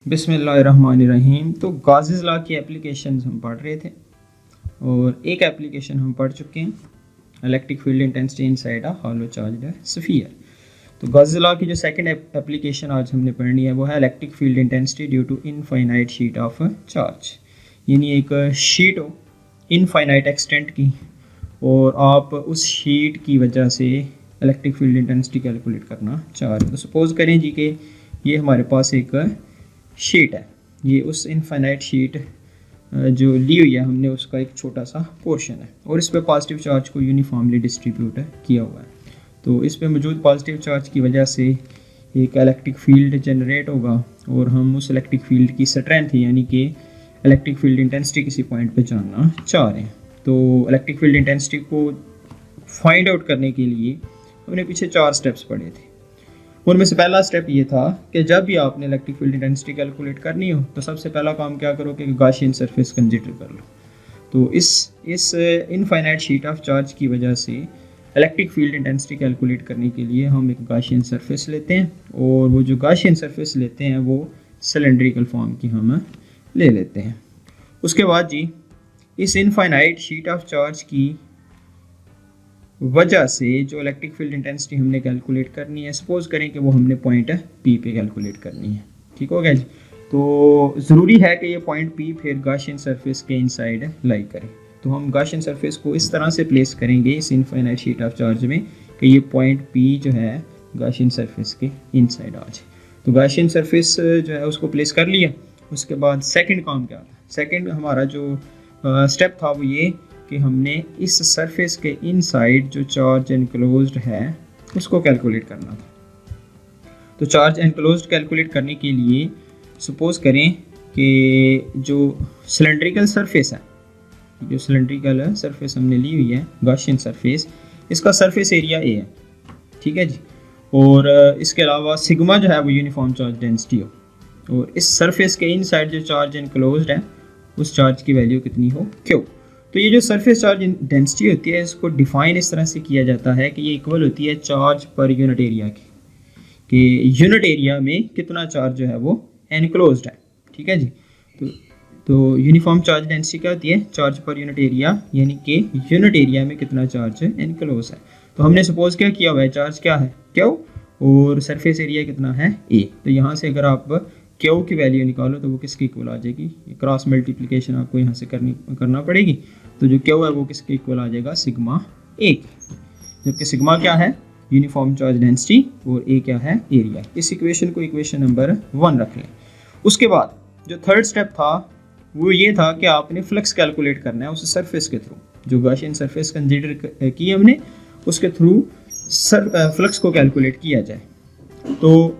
बिस्मिल्लाहिर्रहमानिर्रहीम। तो गाज़िस लॉ की एप्लीकेशंस हम पढ़ रहे थे और एक एप्लीकेशन हम पढ़ चुके हैं, electric field intensity inside a hollow charged sphere. तो गाज़िस लॉ की जो सेकंड एप्लीकेशन आज हमने पढ़नी है वो है electric field intensity due to infinite sheet of charge. यानी एक शीट हो इनफाइनाइट एक्सटेंट की और आप उस शीट की वजह से इलेक्ट्रिक फील्ड इंटेंसिटी कैलकुलेट करना चाह रहे हो। तो सपोज़ करें जी कि ये हमारे पास एक शीट है, ये उस इनफाइनाइट शीट जो ली हुई है हमने उसका एक छोटा सा पोर्शन है और इस पे पॉजिटिव चार्ज को यूनिफॉर्मली डिस्ट्रीब्यूट किया हुआ है। तो इस पे मौजूद पॉजिटिव चार्ज की वजह से एक इलेक्ट्रिक फील्ड जनरेट होगा और हम उस इलेक्ट्रिक फील्ड की स्ट्रेंथ यानी कि इलेक्ट्रिक फील्ड इंटेंसिटी किसी पॉइंट पे जानना चाह रहे हैं। तो इलेक्ट्रिक फील्ड इंटेंसिटी को फाइंड आउट करने के लिए हमने पीछे 4 स्टेप्स पढ़े थे। उनमें से पहला स्टेप ये था कि जब भी आपने इलेक्ट्रिक फील्ड इंटेंसिटी कैलकुलेट करनी हो तो सबसे पहला काम क्या करो कि गॉसियन सरफेस कंसीडर कर लो। तो इस इनफाइनाइट शीट ऑफ चार्ज की वजह से इलेक्ट्रिक फील्ड इंटेंसिटी कैलकुलेट करने के लिए हम एक गॉसियन सरफेस लेते हैं और वो जो गॉसियन सरफेस लेते हैं वो सिलेंड्रिकल फॉर्म की हम ले लेते हैं। उसके बाद जी इस इनफाइनाइट शीट ऑफ चार्ज की वजह से जो इलेक्ट्रिक फील्ड इंटेंसिटी हमने कैलकुलेट करनी है, सपोज करें कि वो हमने पॉइंट पी पे कैलकुलेट करनी है। ठीक हो गया जी। तो ज़रूरी है कि ये पॉइंट पी फिर गॉसियन सरफेस के इनसाइड लाई करे। तो हम गॉसियन सरफेस को इस तरह से प्लेस करेंगे इस इनफाइनाइट शीट ऑफ चार्ज में कि ये पॉइंट पी जो है गॉसियन सरफेस के इनसाइड आ जाए। तो गॉसियन सरफेस जो है उसको प्लेस कर लिया। उसके बाद सेकेंड काम क्या था? सेकेंड हमारा जो स्टेप था वो ये कि हमने इस सरफेस के इनसाइड जो चार्ज एनक्लोज्ड है उसको कैलकुलेट करना था। तो चार्ज एनक्लोज्ड कैलकुलेट करने के लिए सपोज करें कि जो सिलेंड्रिकल सरफेस है, जो सिलेंड्रिकल सरफेस हमने ली हुई है गॉसियन सरफेस, इसका सरफेस एरिया ए है। ठीक है जी। और इसके अलावा सिग्मा जो है वो यूनिफॉर्म चार्ज डेंसिटी हो और इस सरफेस के इनसाइड जो चार्ज एनक्लोज्ड है उस चार्ज की वैल्यू कितनी हो, क्यों। तो ये जो सरफेस चार्ज डेंसिटी होती है इसको डिफाइन इस तरह से किया जाता है कि ये इक्वल होती है चार्ज पर यूनिट एरिया की, कि यूनिट एरिया में कितना चार्ज जो है वो एनक्लोज्ड है। ठीक है जी। तो यूनिफॉर्म चार्ज डेंसिटी क्या होती है? चार्ज पर यूनिट एरिया, यानी कि यूनिट एरिया में कितना चार्ज एनक्लोज है। तो हमने सपोज क्या किया हुआ है, चार्ज क्या है क्यू और सरफेस एरिया कितना है ए। तो यहाँ से अगर आप क्यू की वैल्यू निकालो तो वो किसके इक्वल आ जाएगी? क्रॉस मल्टीप्लिकेशन आपको यहाँ से करना पड़ेगी। तो जो क्यू है वो किसके इक्वल आ जाएगा? सिग्मा ए। जबकि सिग्मा क्या है? यूनिफॉर्म चार्ज डेंसिटी और ए क्या है? एरिया। इस इक्वेशन को इक्वेशन नंबर 1 रख लें। उसके बाद जो थर्ड स्टेप था वो ये था कि आपने फ्लक्स कैलकुलेट करना है उस सरफेस के थ्रू, जो गॉसियन सरफेस कंसीडर की हमने उसके थ्रू फ्लक्स को कैलकुलेट किया जाए। तो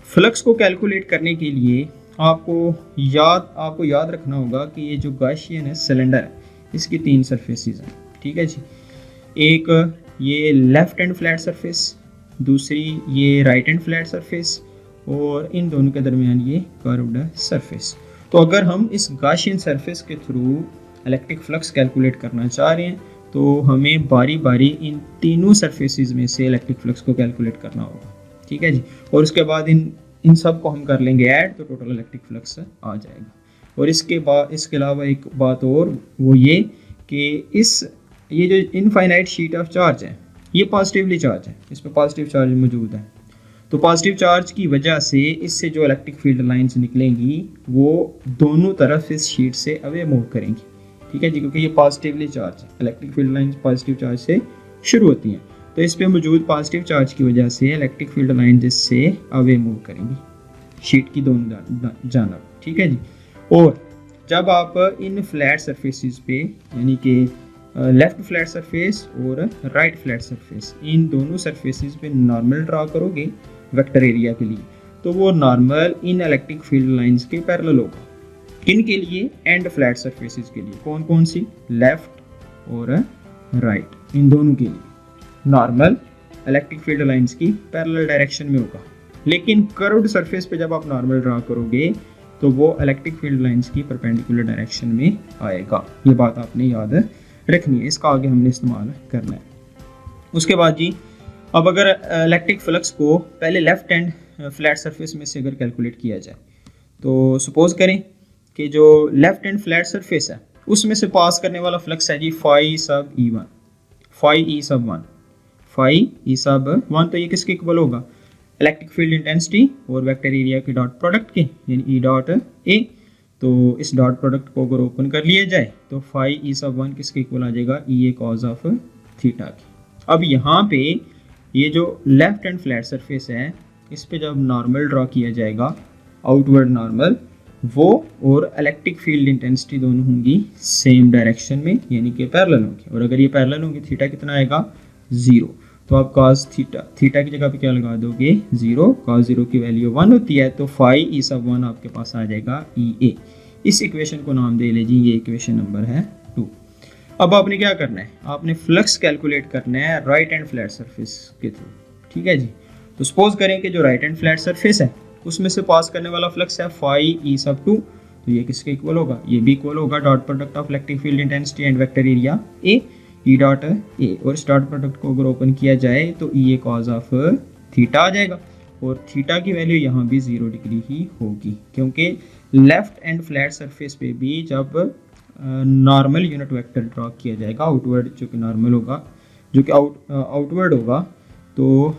फ्लक्स को कैलकुलेट करने के लिए आपको याद रखना होगा कि ये जो गॉसियन है सिलेंडर है इसकी 3 सरफेसेस हैं। ठीक है जी। एक ये लेफ्ट हैंड फ्लैट सरफेस, दूसरी ये राइट हैंड फ्लैट सरफेस और इन दोनों के दरमियान ये कर्व्ड सरफेस। तो अगर हम इस गॉसियन सरफेस के थ्रू इलेक्ट्रिक फ्लक्स कैलकुलेट करना चाह रहे हैं तो हमें बारी बारी इन तीनों सरफेसेस में से इलेक्ट्रिक फ्लक्स को कैलकुलेट करना होगा। ठीक है जी। और उसके बाद इन सब को हम कर लेंगे ऐड, तो टोटल इलेक्ट्रिक फ्लक्स आ जाएगा। और इसके अलावा एक बात और वो ये कि ये जो इनफाइनाइट शीट ऑफ चार्ज है ये पॉजिटिवली चार्ज है, इस पर पॉजिटिव चार्ज मौजूद है। तो पॉजिटिव चार्ज की वजह से इससे जो इलेक्ट्रिक फील्ड लाइंस निकलेंगी वो दोनों तरफ इस शीट से अवे मूव करेंगी। ठीक है जी, क्योंकि ये पॉजिटिवली चार्ज है, electric field lines positive charge से शुरू होती हैं। तो इस पे मौजूद पॉजिटिव चार्ज की वजह से इलेक्ट्रिक फील्ड लाइंस इससे अवे मूव करेंगी शीट की दोनों जानब। ठीक है जी। और जब आप इन फ्लैट सरफेसेस पे यानी कि लेफ्ट फ्लैट सरफेस और राइट फ्लैट सरफेस, इन दोनों सरफेसेस पे नॉर्मल ड्रा करोगे वेक्टर एरिया के लिए, तो वो नॉर्मल इन इलेक्ट्रिक फील्ड लाइंस के पैरेलल होगा। किन के लिए? एंड फ्लैट सरफेसेस के लिए। कौन कौन सी? लेफ्ट और राइट, इन दोनों के लिए नॉर्मल इलेक्ट्रिक फील्ड लाइंस की पैरेलल डायरेक्शन में होगा। लेकिन कर्व्ड सरफेस पे जब आप नॉर्मल ड्रा करोगे तो वो इलेक्ट्रिक फील्ड लाइंस की परपेंडिकुलर डायरेक्शन में आएगा। ये बात आपने याद रखनी है, इसका आगे हमने इस्तेमाल करना है। उसके बाद जी अब अगर इलेक्ट्रिक फ्लक्स को पहले लेफ्ट हैंड फ्लैट सरफेस में से अगर कैलकुलेट किया जाए तो सपोज करें कि जो लेफ्ट हैंड फ्लैट सरफेस है उसमें से पास करने वाला फ्लक्स है जी phi sub E one, phi E सब वन, फाई ई सब वन। तो ये किसके इक्वल होगा, इलेक्ट्रिक फील्ड इंटेंसिटी और वेक्टर एरिया के डॉट प्रोडक्ट के, यानी ई डॉट ए। तो इस डॉट प्रोडक्ट को अगर ओपन कर लिया जाए तो फाई ई सब वन किसके इक्वल आ जाएगा, ई ए कॉज ऑफ थीटा की। अब यहाँ पे ये जो लेफ्ट हैंड फ्लैट सरफेस है इस पे जब नॉर्मल ड्रॉ किया जाएगा, आउटवर्ड नॉर्मल, वो और इलेक्ट्रिक फील्ड इंटेंसिटी दोनों होंगी सेम डायरेक्शन में, यानी कि पैरेलल होंगी। और अगर ये पैरेलल होंगी थीटा कितना आएगा, 0। तो आप cos थीटा की जगह पे क्या लगा दोगे, 0। cos 0 की वैल्यू 1 होती है, तो फाई ई सब 1 आपके पास आ जाएगा ई ए। इस इक्वेशन को नाम दे लीजिए, ये इक्वेशन नंबर है 2। अब आपने क्या करना है, आपने फ्लक्स कैलकुलेट करना है राइट हैंड फ्लैट सरफेस के थ्रू, ठीक है जी। तो सपोज करें कि जो राइट हैंड फ्लैट सरफेस है उसमें से पास करने वाला फ्लक्स है फाई ई सब 2। तो ये किसके इक्वल होगा, ये भी इक्वल होगा dot product of electric field intensity and vector area A, E dot A. और इस डॉट प्रोडक्ट को अगर ओपन किया जाए तो ई ए कॉज ऑफ थीटा आ जाएगा, और थीटा की वैल्यू यहाँ भी 0 डिग्री ही होगी, क्योंकि लेफ्ट एंड फ्लैट सरफेस पे भी जब नॉर्मल यूनिट वेक्टर ड्रॉ किया जाएगा, आउटवर्ड जो कि नॉर्मल होगा, जो कि आउटवर्ड होगा, तो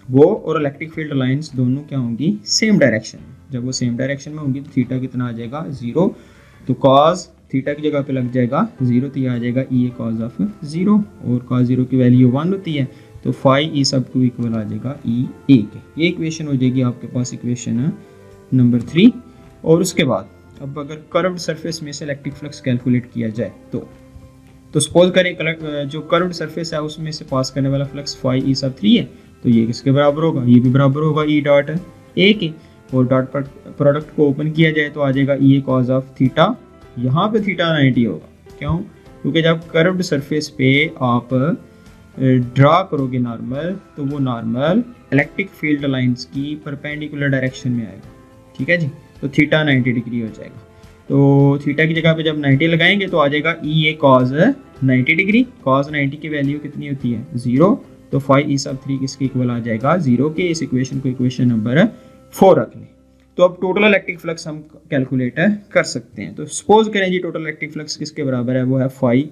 वो और इलेक्ट्रिक फील्ड लाइंस दोनों क्या होंगी, सेम डायरेक्शन में। जब वो सेम डायरेक्शन में होंगी तो थीटा कितना आ जाएगा, 0। तो कॉज थीटा की जगह पे लग जाएगा 0, तो ये आ जाएगा ई ए कॉज ऑफ 0, और कॉज 0 की वैल्यू 1 होती है, तो फाई ई सब 2 इक्वल आ जाएगा ई ए के। ये इक्वेशन हो जाएगी आपके पास इक्वेशन नंबर 3। और उसके बाद अब अगर कर्व्ड सरफेस में से इलेक्ट्रिक फ्लक्स कैलकुलेट किया जाए तो सपोज करें जो कर्व्ड सरफेस है उसमें से पास करने वाला फ्लक्स फाई ई सब 3 है, तो ये किसके बराबर होगा, ये भी बराबर होगा ई डॉट ए के। और डॉट प्रोडक्ट को ओपन किया जाए तो आ जाएगा ई ए कॉज ऑफ थीटा। यहाँ पे थीटा 90 होगा, क्यों, क्योंकि जब कर्व्ड सरफेस पे आप ड्रा करोगे नॉर्मल, तो वो नॉर्मल इलेक्ट्रिक फील्ड लाइंस की परपेंडिकुलर डायरेक्शन में आएगा, ठीक है जी। तो थीटा 90 डिग्री हो जाएगा। तो थीटा की जगह पे जब 90 लगाएंगे तो आ जाएगा ई ए कॉज 90 डिग्री। कॉज 90 की वैल्यू कितनी होती है, 0। तो फाई ई सब 3 किसके इक्वल आ जाएगा, 0 के। इस इक्वेशन को इक्वेशन नंबर 4 रख लें। तो अब टोटल इलेक्ट्रिक फ्लक्स हम कैलकुलेट कर सकते हैं। तो सपोज करें जी टोटल इलेक्ट्रिक फ्लक्स किसके बराबर है, वो है फाई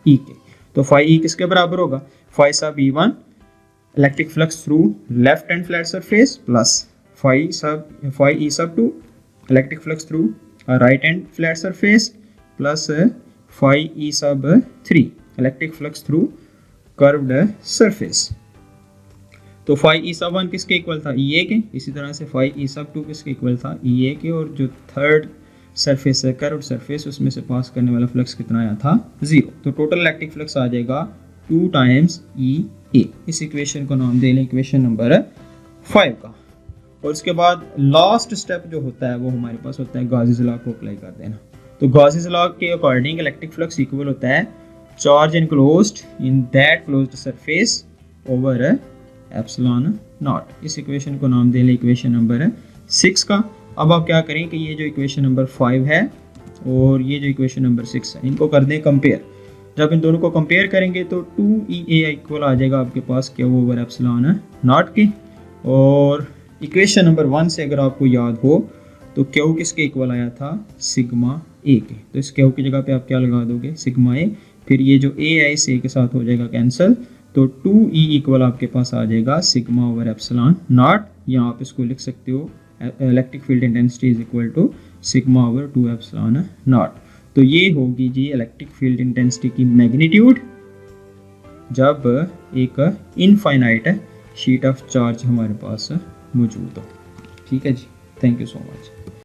ई के। तो फाई ई किसके बराबर होगा, phi sub E one electric flux through left hand flat surface plus phi E sub 2 electric flux through right hand flat surface plus phi E sub 3 electric flux through curved surface. तो phi E sub 1 किसके equal था, ई ए के। इसी तरह से phi E sub 2 किसके equal था, ई ए के। और जो थर्ड सरफेस है कर्व्ड सरफेस, उसमें से पास करने वाला फ्लक्स कितना आया था, 0। तो टोटल इलेक्ट्रिक फ्लक्स आ जाएगा 2 टाइम्स ई ए। इस इक्वेशन को नाम दे लें इक्वेशन नंबर 5 का। और उसके बाद लास्ट स्टेप जो होता है वो हमारे पास होता है गॉसेस लॉ को अप्लाई कर देना। तो गॉसेस लॉ के अकॉर्डिंग इलेक्ट्रिक फ्लक्स इक्वल होता है charge enclosed in that closed surface over epsilon not. इस इक्वेशन को नाम दे लें इक्वेशन नंबर 6 का। अब आप क्या करें कि ये जो इक्वेशन नंबर 5 है और ये जो इक्वेशन नंबर 6 है, इनको कर दें कंपेयर। जब इन दोनों को कंपेयर करेंगे तो 2EA इक्वल आ जाएगा आपके पास क्या, वो ओवर एप्सिलॉन नॉट के। और इक्वेशन नंबर 1 से अगर आपको याद हो तो क्यू किसके इक्वल आया था, सिग्मा ए के। तो इस क्यू की जगह पे आप क्या लगा दोगे, सिग्मा ए। फिर ये जो ए है इस ए के साथ हो जाएगा कैंसिल, तो 2E इक्वल आपके पास आ जाएगा सिग्मा ओवर एप्सिलॉन नॉट। यहाँ आप इसको लिख सकते हो electric field intensity is equal to sigma over 2 epsilon nought. तो ये होगी जी इलेक्ट्रिक फील्ड इंटेंसिटी की मैग्नीट्यूड जब एक इनफाइनाइट शीट ऑफ चार्ज हमारे पास मौजूद हो। ठीक है जी, थैंक यू सो मच।